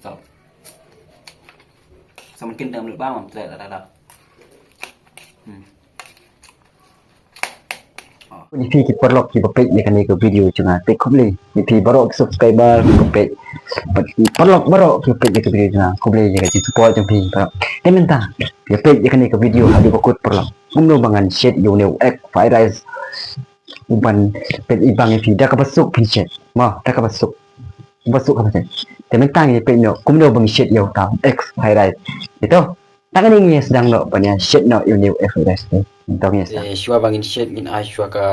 stop. Sao mình kinh đâm được bao mà tệ là đập. วิธีที่ปลอกที่ประเภทในการนี้ก็วิดีโอจังนะเป็นคอมเลยวิธีบล็อก subscriber ประเภทปลอกบล็อกที่ประเภทในการวิดีโอจังนะคอมเลยอย่างที่ support จังพี่ครับแต่มันต่างประเภทในการนี้ก็วิดีโอหาดูประกวดปลอกkumno bangan shetอยู่ใน egg fried rice มันเป็นอีกบางที่daKa masuk pinchet mah daKa masuk apa sihแต่มันต่างอย่างเป็นเนาะkumno bang shetอยู่ตาม egg fried rice itu tangan ini sedang no banyak shet noอยู่ใน egg fried rice ni tong ya Shua bangin shet min ai shua ka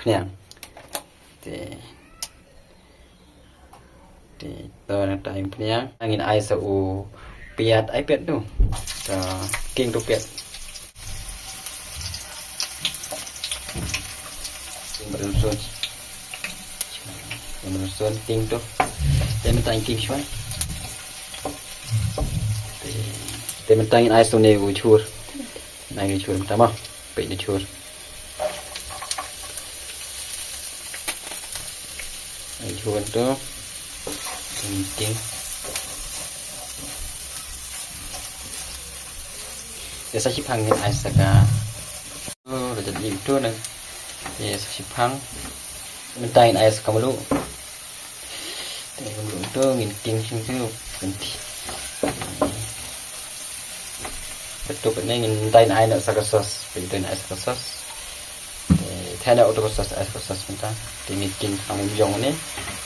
phnyang te to na time phnyang angin ai sa u piat ai pet tu ta king tu pet Merusun ting tu dia mentang ting shua dia mentangin ai sone u chur nai chur pertama pe ni chur ai chur tu ting dia sakit pangin ai saka dah jadi itu nang dia sakit pang mentangin ai saka malu malu tu ngin ting sing tu ganti betul kan ngin mentangin ai nak saka sos pentang ai saka sos thay nak auto sos ai saka sos mentang tingin ting kang yong ni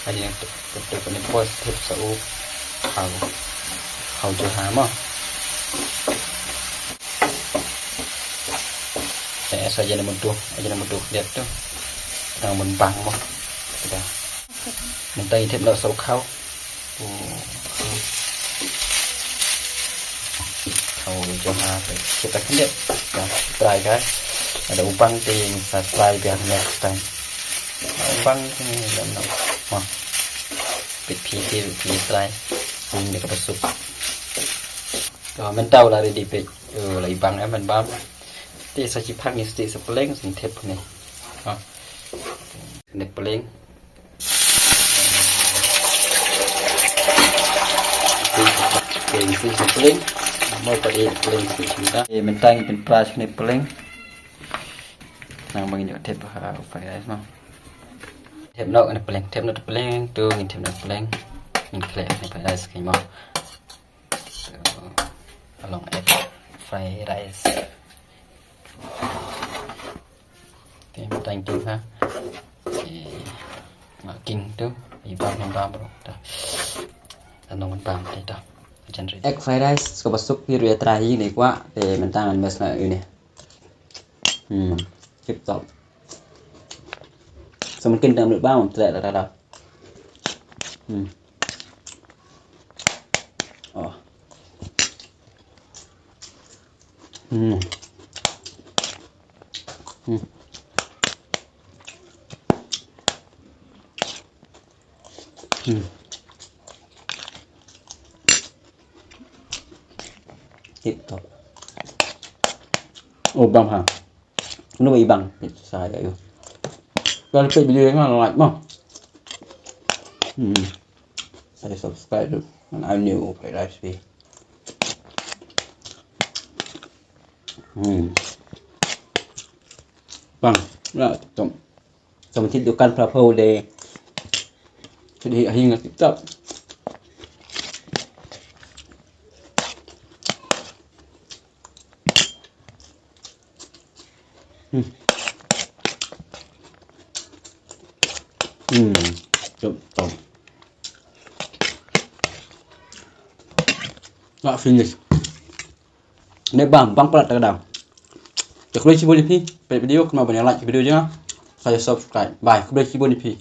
ada yang betul kan pos tip sau hau jo ha ma saja nama tu lihat tu yang membang mah kita minta ini nak sau kau kau jangan apa kita kan lihat try kan ada upang ting try biar next time upang ni dalam mah pi try ini dekat besuk mình tahu lah ready page lại bang em mình bámที่สักพักนี้สติสเปลงสิเทปนี่เน็ตเปลงเก่งสิสเปลงไม่ไปเองเปลงสินะมันตั้งเป็นปลาชนิดเปลงนางบางอย่างเทปหาไฟได้มั้งเทปนอกอันเปลงเทปนอกเปลงตัวเงินเทปนอกเปลงเงินแคลร์ในไฟได้สักอย่างมั้งลองแอดไฟได้thank you ha king tu ibang bro dah tanong bang dah jangan egg fried rice ko basuk hiru ya terakhir ni kwa mentangan mas na ini chip top so mungkin dalam được bao tidak ada Tip top. Oh bang ha. Nó bị bằng xài vậy. Kalau cái video yang like mah. Saya subscribe tu. I'm new play recipe. Bang, nak tom. Tom tidurkan pulao de. Jadi hingga TikTok. Tom. Nggak finish. Ini bang pelat terkadang. Cek boleh video, kena banyak like video nya. Saya subscribe. Bye. Kembali cibo ni pi.